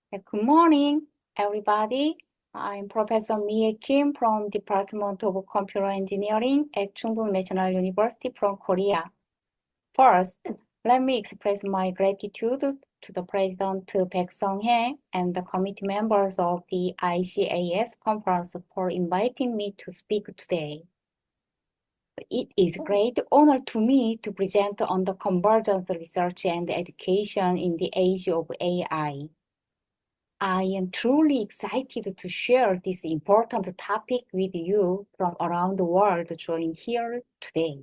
Good morning, everybody. I'm Professor Mihye Kim from Department of Computer Engineering at Chungbuk National University from Korea. First, let me express my gratitude to the President Professor Seoung-Hey and the committee members of the ICAS conference for inviting me to speak today. It is a great honor to me to present on the convergence research and education in the age of AI. I am truly excited to share this important topic with you from around the world joining here today.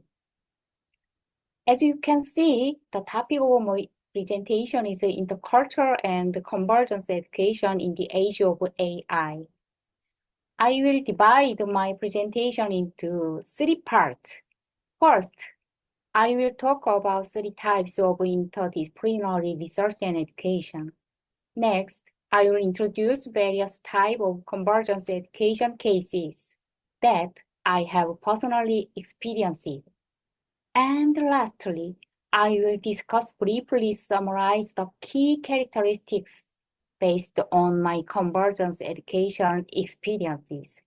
As you can see, the topic of my presentation is intercultural and convergence education in the age of AI. I will divide my presentation into three parts. First, I will talk about three types of interdisciplinary research and education. Next, I will introduce various types of convergence education cases that I have personally experienced. And lastly, I will briefly summarize the key characteristics based on my convergence education experiences.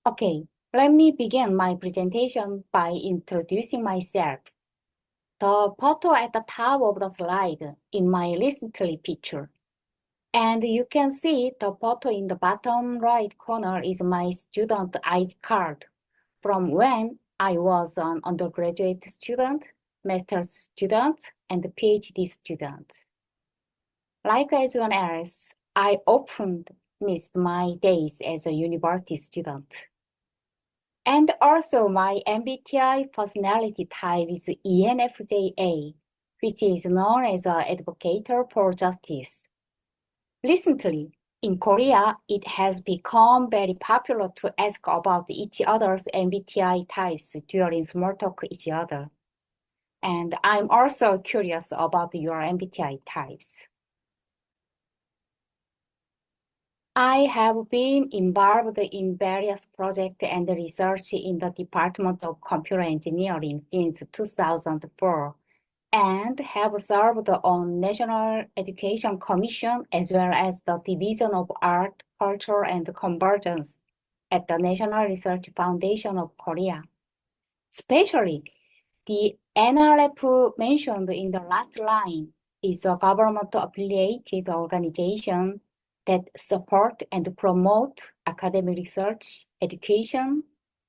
Okay, let me begin my presentation by introducing myself. The photo at the top of the slide in my recently picture. And you can see the photo in the bottom right corner is my student ID card from when I was an undergraduate student, master's student, and PhD student. Like everyone else, I often missed my days as a university student. And also my MBTI personality type is ENFJA, which is known as an advocate for justice. Recently, in Korea, it has become very popular to ask about each other's MBTI types during small talk with each other. And I'm also curious about your MBTI types. I have been involved in various projects and research in the Department of Computer Engineering since 2004 and have served on National Education Commission as well as the Division of Art, Culture, and Convergence at the National Research Foundation of Korea. Especially, the NRF mentioned in the last line is a government-affiliated organization that support and promote academic research, education,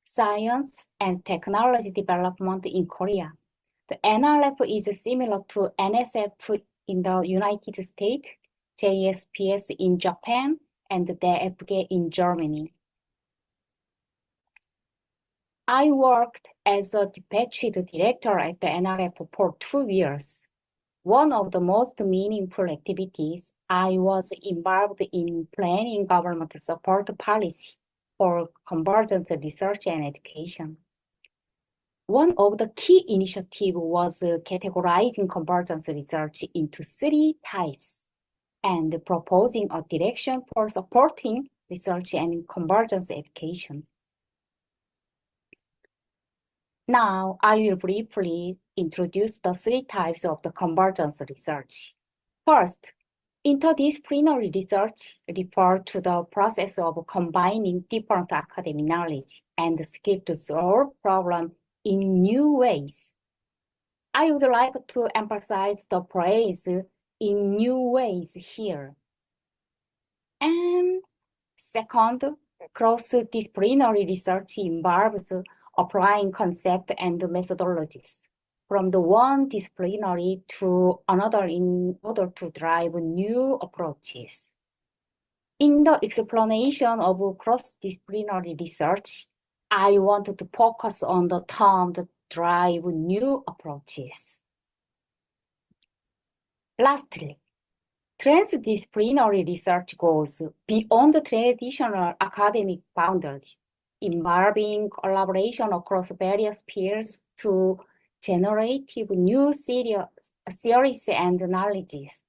science, and technology development in Korea. The NRF is similar to NSF in the United States, JSPS in Japan, and the DFG in Germany. I worked as a deputy director at the NRF for 2 years. One of the most meaningful activities I was involved in planning government support policy for convergence research and education. One of the key initiatives was categorizing convergence research into 3 types and proposing a direction for supporting research and convergence education. Now, I will briefly introduce the 3 types of the convergence research. First, interdisciplinary research refers to the process of combining different academic knowledge and skills to solve problems in new ways. I would like to emphasize the phrase in new ways here. And second, cross-disciplinary research involves applying concepts and methodologies from the one disciplinary to another in order to drive new approaches. In the explanation of cross-disciplinary research, I wanted to focus on the term that drive new approaches. Lastly, transdisciplinary research goes beyond the traditional academic boundaries, involving collaboration across various fields to generate new theories and knowledges.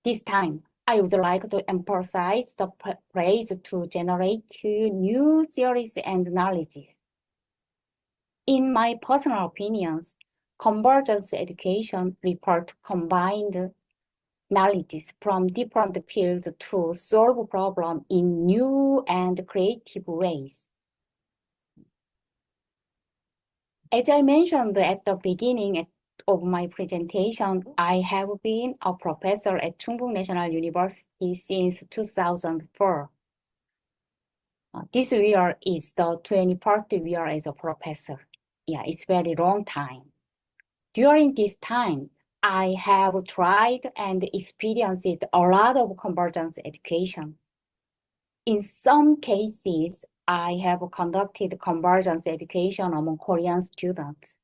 This time, I would like to emphasize the phrase to generate new theories and knowledges. In my personal opinions, convergence education refers to combined knowledges from different fields to solve problems in new and creative ways. As I mentioned at the beginning of my presentation, I have been a professor at Chungbuk National University since 2004. This year is the 21st year as a professor. Yeah, it's very long time. During this time, I have tried and experienced a lot of convergence education. In some cases, I have conducted convergence education among Korean students,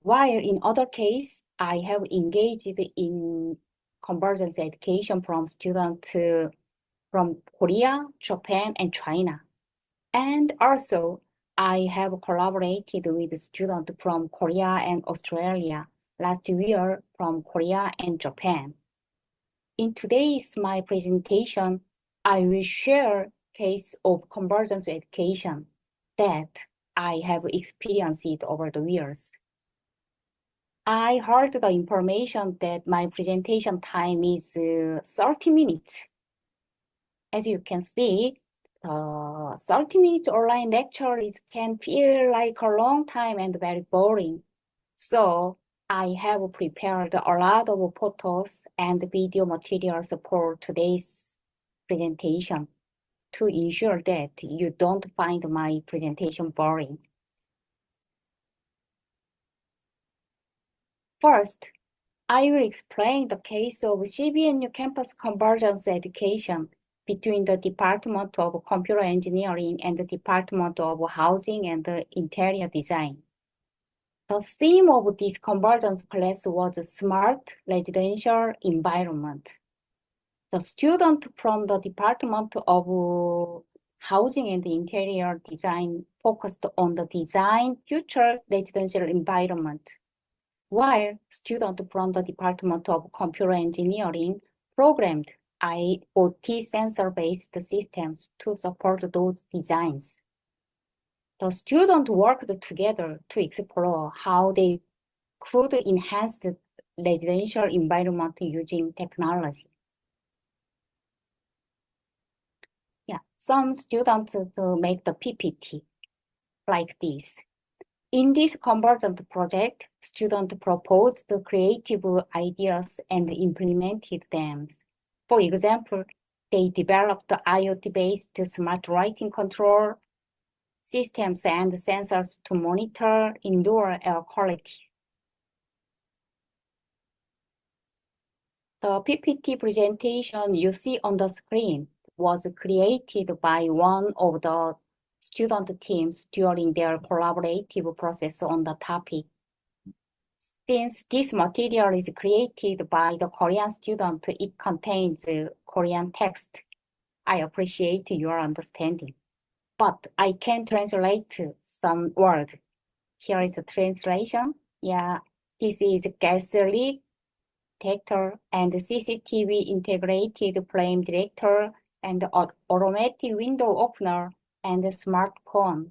while in other cases, I have engaged in convergence education from students from Korea, Japan, and China. And also, I have collaborated with students from Korea and Australia, last year from Korea and Japan. In today's my presentation, I will share case of convergence education that I have experienced over the years. I heard the information that my presentation time is 30 minutes. As you can see, 30 minutes online lecture can feel like a long time and very boring. So I have prepared a lot of photos and video materials for today's presentation to ensure that you don't find my presentation boring. First, I will explain the case of CBNU campus convergence education between the Department of Computer Engineering and the Department of Housing and Interior Design. The theme of this convergence class was smart residential environment. The student from the Department of Housing and Interior Design focused on the design future residential environment, while students from the Department of Computer Engineering programmed IoT sensor-based systems to support those designs. The students worked together to explore how they could enhance the residential environment using technology. Yeah, some students make the PPT like this. In this convergent project, students proposed the creative ideas and implemented them. For example, they developed IoT-based smart lighting control systems and sensors to monitor indoor air quality. The PPT presentation you see on the screen was created by one of the student teams during their collaborative process on the topic. Since this material is created by the Korean student, it contains Korean text. I appreciate your understanding, but I can translate some words. Here is a translation. Yeah, this is gas leak detector and CCTV integrated flame detector and automatic window opener and smartphone.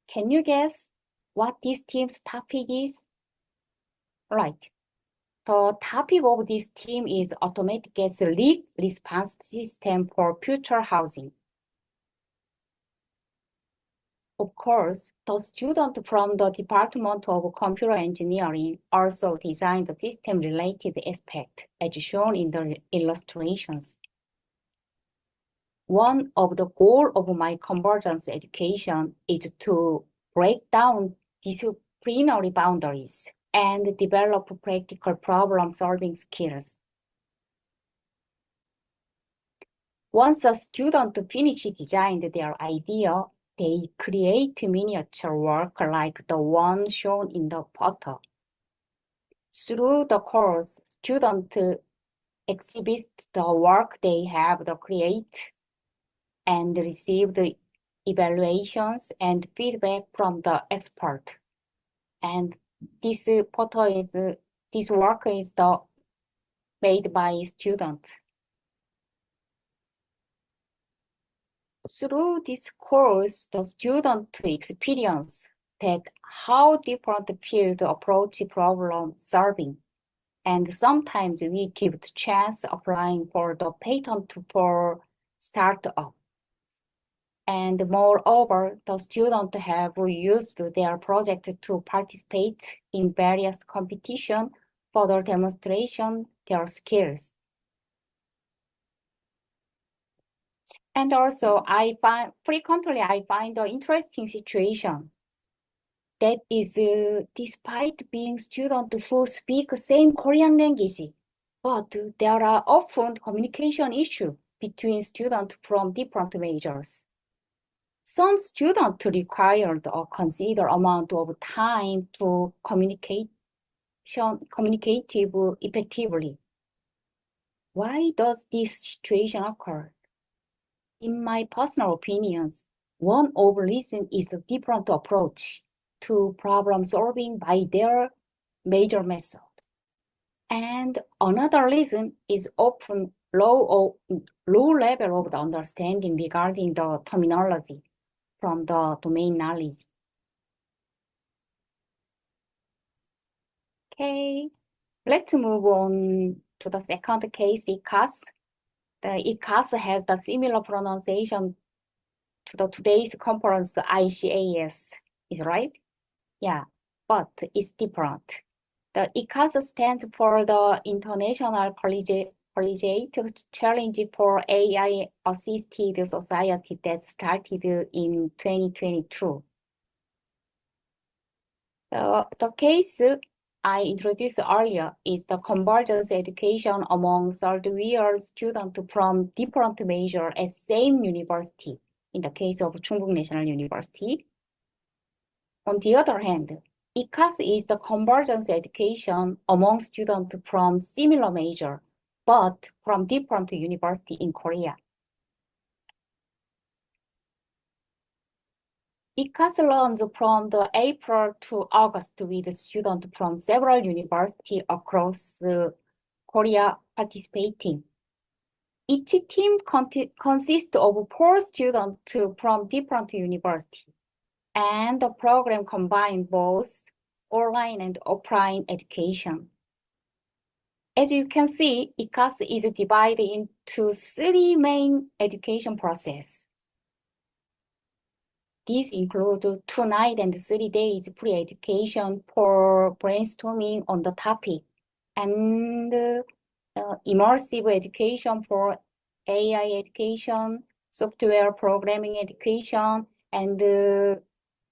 Can you guess what this team's topic is? Right. The topic of this team is automatic gas leak response system for future housing. Of course, the student from the Department of Computer Engineering also designed the system-related aspect, as shown in the illustrations. One of the goals of my convergence education is to break down disciplinary boundaries and develop practical problem-solving skills. Once a student finishes designing their idea, they create miniature work like the one shown in the photo. Through the course, students exhibit the work they have created and receive the evaluations and feedback from the expert. And this work is made by students. Through this course, the students experience that how different fields approach problem solving. And sometimes we give the chance applying for the patent for startup. And moreover, the students have used their project to participate in various competitions, further demonstration their skills. And also, frequently I find an interesting situation. That is, despite being students who speak the same Korean language, but there are often communication issues between students from different majors. Some students required a considerable amount of time to communicate effectively. Why does this situation occur? In my personal opinions, one of the reasons is a different approach to problem solving by their major method. And another reason is often low level of the understanding regarding the terminology from the domain knowledge. Okay, let's move on to the second case, ICAS. The ICAS has the similar pronunciation to the today's conference, ICAS, is right? Yeah, but it's different. The ICAS stands for the International Collegiate Challenge for AI-Assisted Society that started in 2022. The case I introduced earlier is the convergence education among third-year students from different majors at same university, in the case of Chungbuk National University. On the other hand, ICAS is the convergence education among students from similar major, but from different universities in Korea. ICAS runs from the April to August with students from several universities across Korea participating. Each team consists of 4 students from different universities, and the program combines both online and offline education. As you can see, ICAS is divided into 3 main education processes. These include 2 nights and 3 days pre-education for brainstorming on the topic, and immersive education for AI education, software programming education, and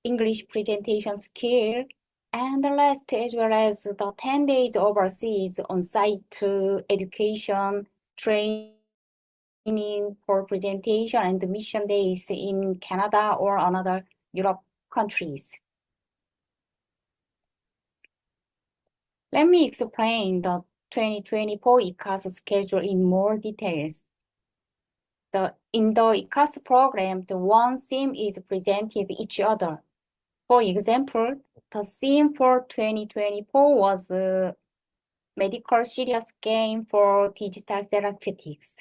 English presentation skill, and the last, as well as the 10 days overseas on-site education, training for presentation, and mission days in Canada or another Europe countries. Let me explain the 2024 ICAS schedule in more details. In the ICAS program, the one theme is presented each other. For example, the theme for 2024 was medical serious game for digital therapeutics.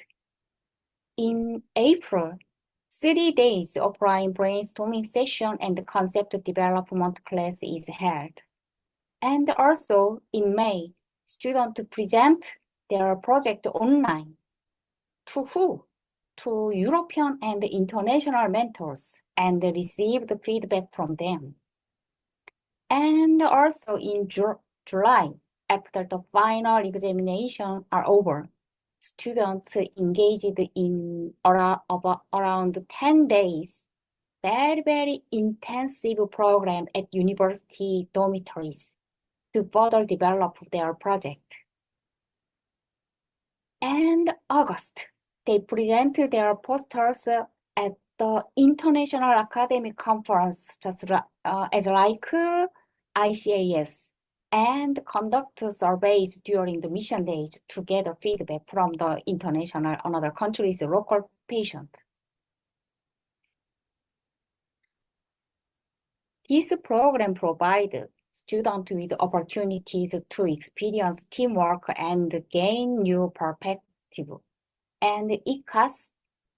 In April, 3 days offline brainstorming session and concept development class is held. And also in May, students present their project online. To who? To European and international mentors and receive the feedback from them. And also in July, after the final examination are over, students engaged in around 10 days, very intensive program at university dormitories to further develop their project. And August, they presented their posters at the International Academic Conference, just as like ICAS, and conduct surveys during the mission days to gather feedback from the international and other countries' local patients. This program provides students with opportunities to experience teamwork and gain new perspective. And ICAS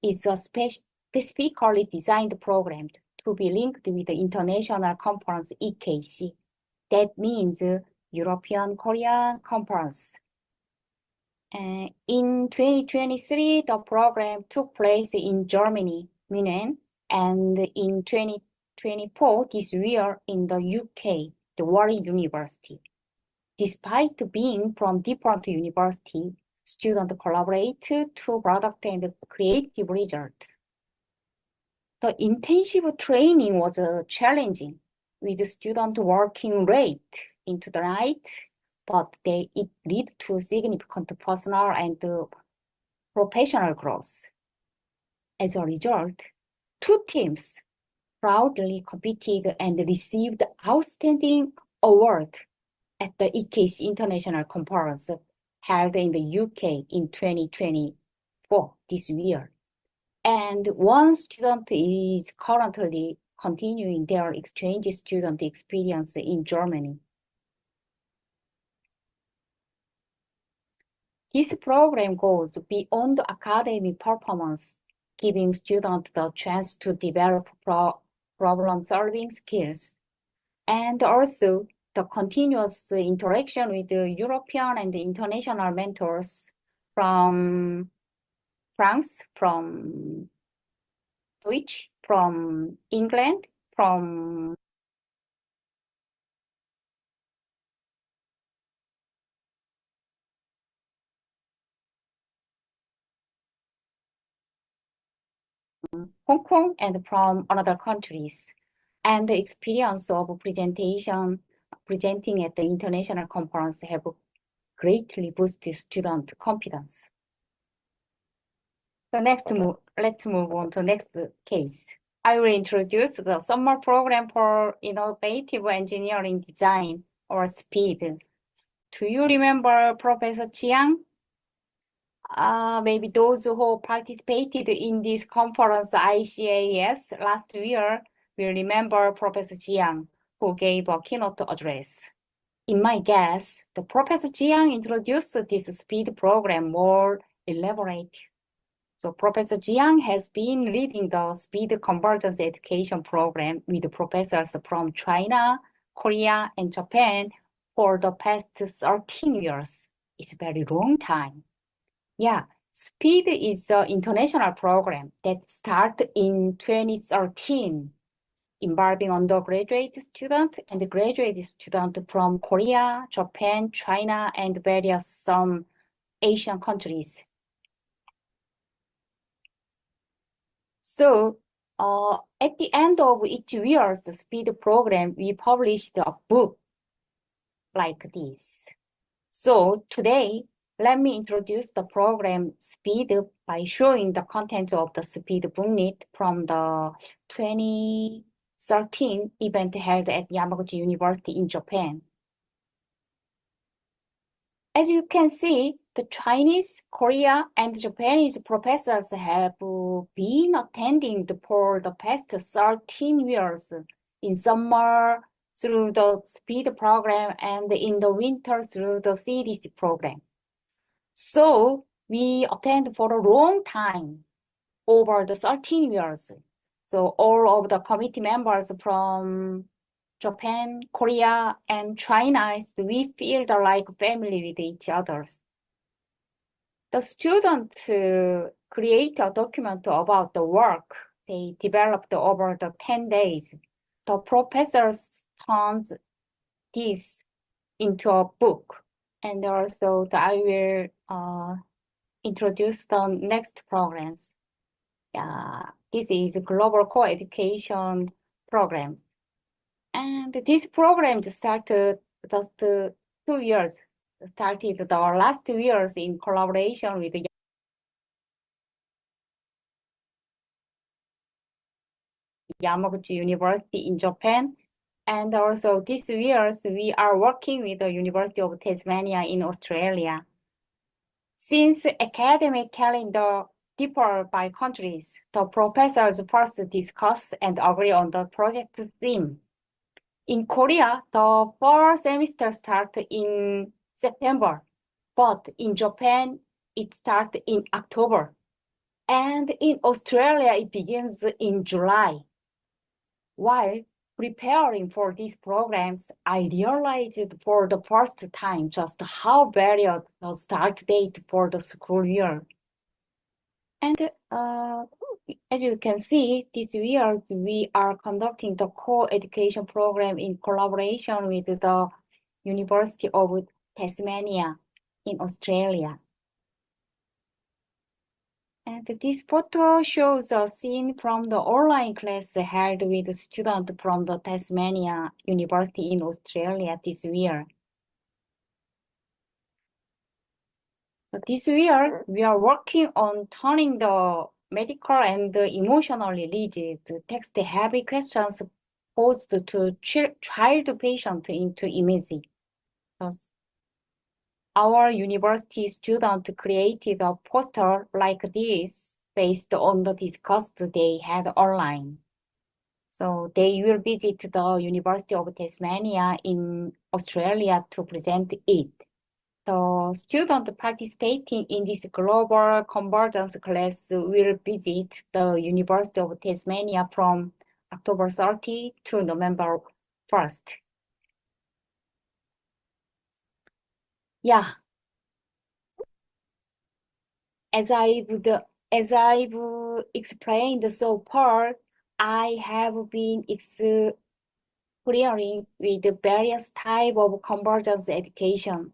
is a specifically designed program to be linked with the international conference EKC. That means European Korean Conference, In 2023, the program took place in Germany, Munich, and in 2024, this year in the UK, the Warwick University. Despite being from different universities, students collaborate to product and creative result. The intensive training was challenging, with students working late into the night, but it led to significant personal and professional growth. As a result, two teams proudly competed and received outstanding award at the ICAS International Conference held in the UK in 2024, this year. And one student is currently continuing their exchange student experience in Germany. This program goes beyond academic performance, giving students the chance to develop problem-solving skills, and also the continuous interaction with the European and international mentors from France, from Deutsch, from England, from Hong Kong, and from other countries. And the experience of presenting at the international conference have greatly boosted student confidence. So let's move on to next case. I will introduce the summer program for innovative engineering design, or SPEED. Do you remember Professor Chiang? Maybe those who participated in this conference, ICAS, last year will remember Professor Jiang, who gave a keynote address. In my guess, the Professor Jiang introduced this SPEED program more elaborate. So Professor Jiang has been leading the SPEED Convergence Education program with professors from China, Korea, and Japan for the past 13 years. It's a very long time. Yeah, SPEED is an international program that started in 2013, involving undergraduate students and graduate students from Korea, Japan, China, and various some Asian countries. So at the end of each year's SPEED program, we published a book like this. So today, let me introduce the program SPEED by showing the contents of the SPEED booklet from the 2013 event held at Yamaguchi University in Japan. As you can see, the Chinese, Korea, and Japanese professors have been attending for the past 13 years in summer through the SPEED program and in the winter through the CDC program. So we attend for a long time, over the 13 years. So all of the committee members from Japan, Korea, and China, we feel like family with each other. The students create a document about the work they developed over the 10 days. The professors turns this into a book. And also I will introduce the next programs. This is Global Co-Education Programs. And this program started just 2 years, started the last 2 years in collaboration with the Yamaguchi University in Japan. And also this year, we are working with the University of Tasmania in Australia. Since academic calendar differ by countries, the professors first discuss and agree on the project theme. In Korea, the fall semester starts in September, but in Japan, it starts in October. And in Australia, it begins in July. While preparing for these programs, I realized for the first time just how varied the start date for the school year. And as you can see, this year we are conducting the co-education program in collaboration with the University of Tasmania in Australia. And this photo shows a scene from the online class held with students from the Tasmania University in Australia this year. But this year, we are working on turning the medical and emotionally rigid, text-heavy questions posed to child patients into images. Thus, our university students created a poster like this based on the discussed they had online. So they will visit the University of Tasmania in Australia to present it. The students participating in this global convergence class will visit the University of Tasmania from October 30 to November 1st. Yeah. As I've explained so far, I have been exploring with various types of convergence education.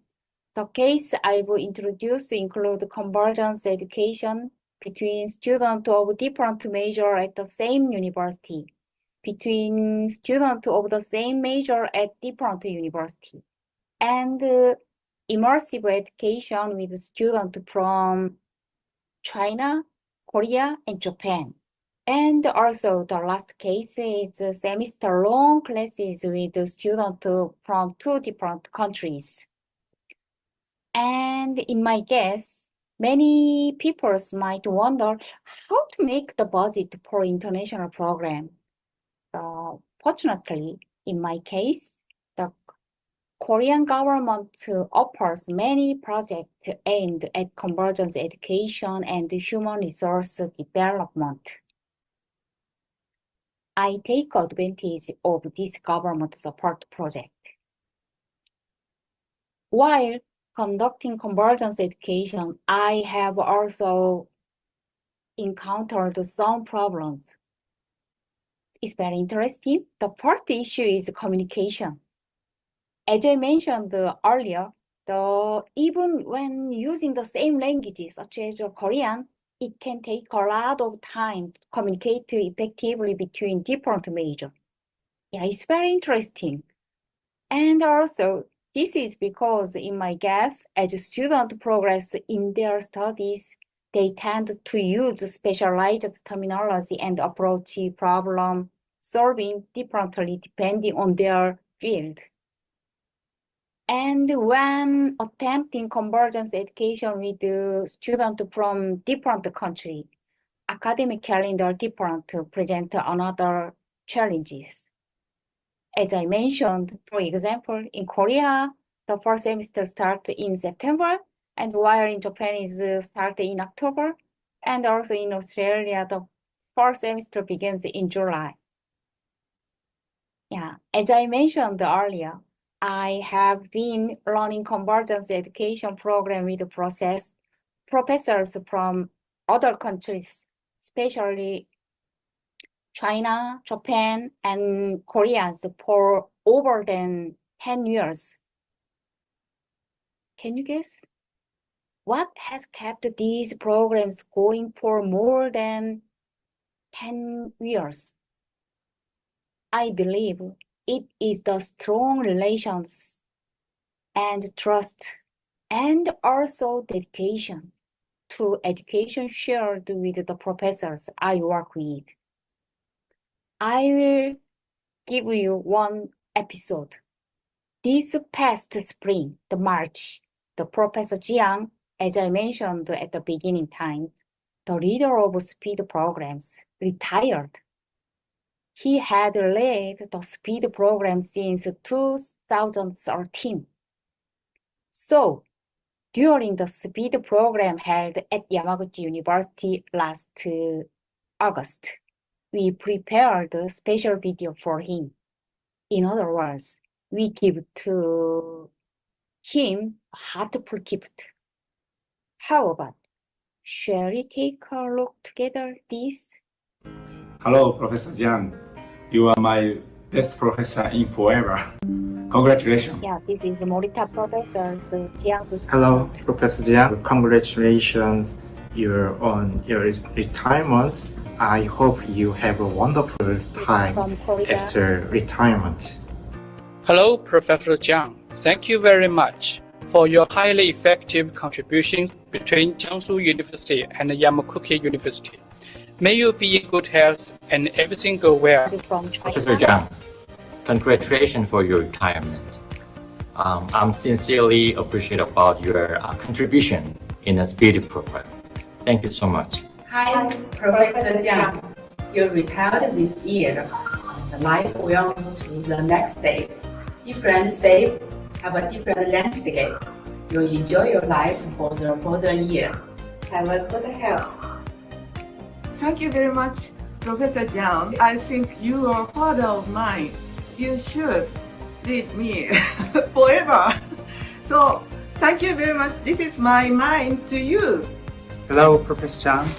The case I will introduce include convergence education between students of different majors at the same university, between students of the same major at different universities, and immersive education with students from China, Korea, and Japan. And also the last case is semester-long classes with students from 2 different countries. And in my guess, many people might wonder how to make the budget for international program. Fortunately, in my case, the Korean government offers many projects aimed at convergence education and human resource development. I take advantage of this government support project. While conducting convergence education, I have also encountered some problems. It's very interesting. The first issue is communication. As I mentioned earlier, even when using the same languages, such as Korean, it can take a lot of time to communicate effectively between different majors. Yeah, it's very interesting. And also, this is because, in my guess, as students progress in their studies, they tend to use specialized terminology and approach problem solving differently depending on their field. And when attempting convergence education with students from different countries, academic calendar different to present another challenges. As I mentioned, for example, in Korea, the first semester starts in September, and while in Japan is start in October, and also in Australia, the first semester begins in July. Yeah, as I mentioned earlier, I have been running convergence education program with professors from other countries, especially China, Japan, and Korea for over than 10 years. Can you guess? What has kept these programs going for more than 10 years? I believe it is the strong relations and trust and also dedication to education shared with the professors I work with. I will give you one episode. This past spring, the March, the Professor Jiang, as I mentioned at the beginning time, the leader of SPEED programs, retired. He had led the SPEED program since 2013. So, during the SPEED program held at Yamaguchi University last August, we prepared a special video for him. In other words, we give to him a heartful gift. How about, shall we take a look together this? Hello, Professor Jiang. You are my best professor in forever. Congratulations. Yeah, this is Morita Professor Jiang's Hello, student. Professor Jiang. Congratulations, you're on your retirement. I hope you have a wonderful time From Korea. after retirement. Hello, Professor Jiang. Thank you very much for your highly effective contributions between Jiangsu University and Yamaguchi University. May you be in good health and everything go well. From China. Professor Jiang, congratulations for your retirement. I'm sincerely appreciate about your contribution in the SPIRIT program. Thank you so much. Hi, Professor Jiang. You retired this year. And life will move to the next stage. Different states have a different landscape. You enjoy your life for the further year. Have a good health. Thank you very much, Professor Jiang. I think you are a father of mine. You should lead me forever. So, thank you very much. This is my mind to you. Hello, Professor Chang.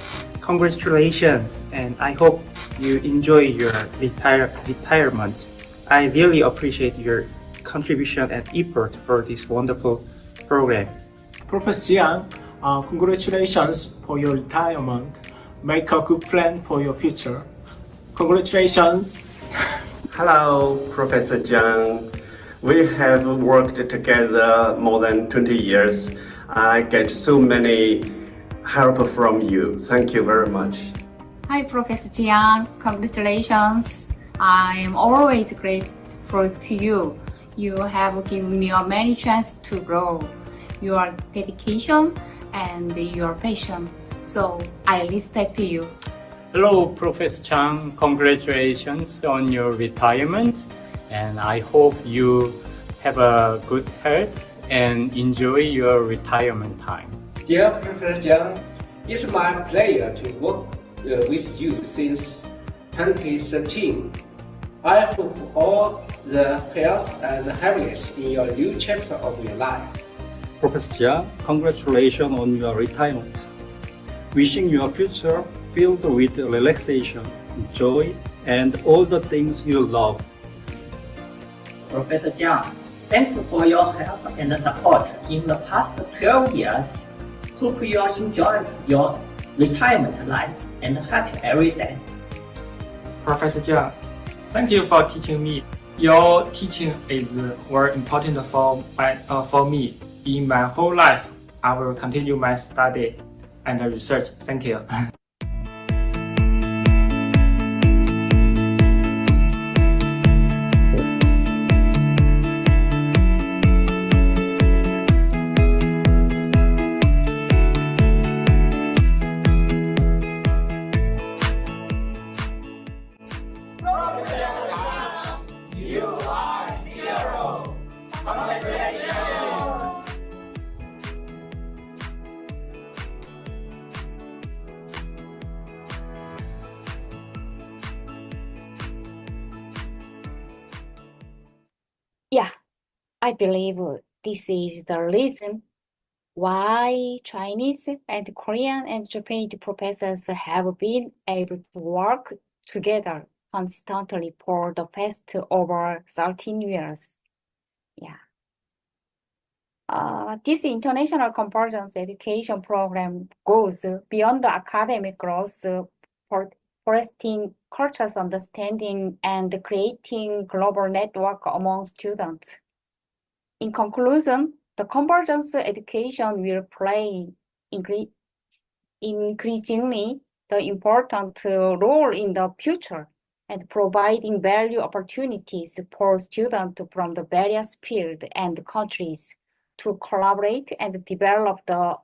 Congratulations, and I hope you enjoy your retirement. I really appreciate your contribution and effort for this wonderful program. Professor Jiang, congratulations for your retirement. Make a good plan for your future. Congratulations. Hello, Professor Jiang. We have worked together more than 20 years. I get so many help from you. Thank you very much. Hi, Professor Jiang. Congratulations. I am always grateful to you. You have given me many chances to grow. Your dedication and your passion. So I respect you. Hello, Professor Chang. Congratulations on your retirement. And I hope you have a good health and enjoy your retirement time. Dear Professor Jiang, it's my pleasure to work with you since 2013. I hope all the health and happiness in your new chapter of your life. Professor Jia, congratulations on your retirement. Wishing you a future filled with relaxation, joy, and all the things you love. Professor Jiang, thanks for your help and support in the past 12 years. Hope you enjoy your retirement life and happy every day. Professor Jiang, thank you for teaching me. Your teaching is very important for me. In my whole life, I will continue my study and research. Thank you. You are a hero. Congratulations. Yeah, I believe this is the reason why Chinese and Korean and Japanese professors have been able to work together constantly for the past over 13 years. Yeah. This international convergence education program goes beyond the academic growth, fostering cultural understanding and creating global network among students. In conclusion, the convergence education will play increasingly the important role in the future and providing value opportunities for students from the various fields and countries to collaborate and develop the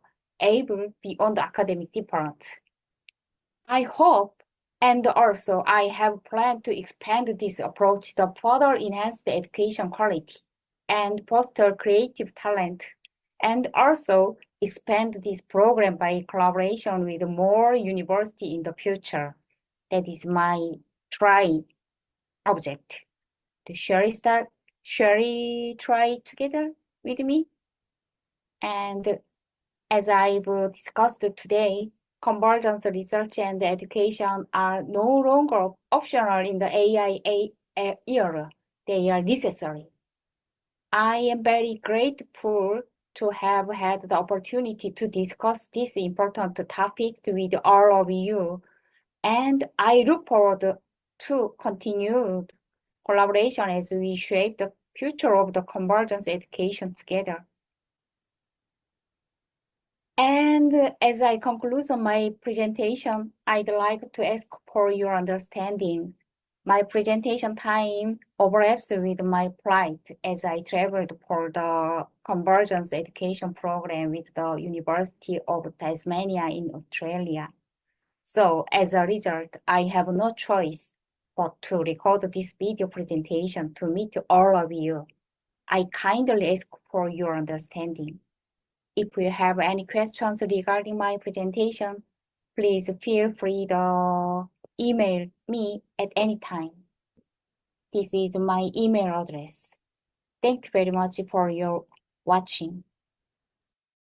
able beyond the academic difference. I hope and also I have planned to expand this approach to further enhance the education quality and foster creative talent, and also expand this program by collaboration with more universities in the future. That is my try object. Shall we try together with me? And as I've discussed today, convergence research and education are no longer optional in the AI era. They are necessary. I am very grateful to have had the opportunity to discuss these important topics with all of you, and I look forward to continued collaboration as we shape the future of the convergence education together. And as I conclude on my presentation, I'd like to ask for your understanding. My presentation time overlaps with my flight as I traveled for the Convergence Education program with the University of Tasmania in Australia. So as a result, I have no choice but to record this video presentation to meet all of you. I kindly ask for your understanding. If you have any questions regarding my presentation, please feel free to email me at any time. This is my email address. Thank you very much for your watching.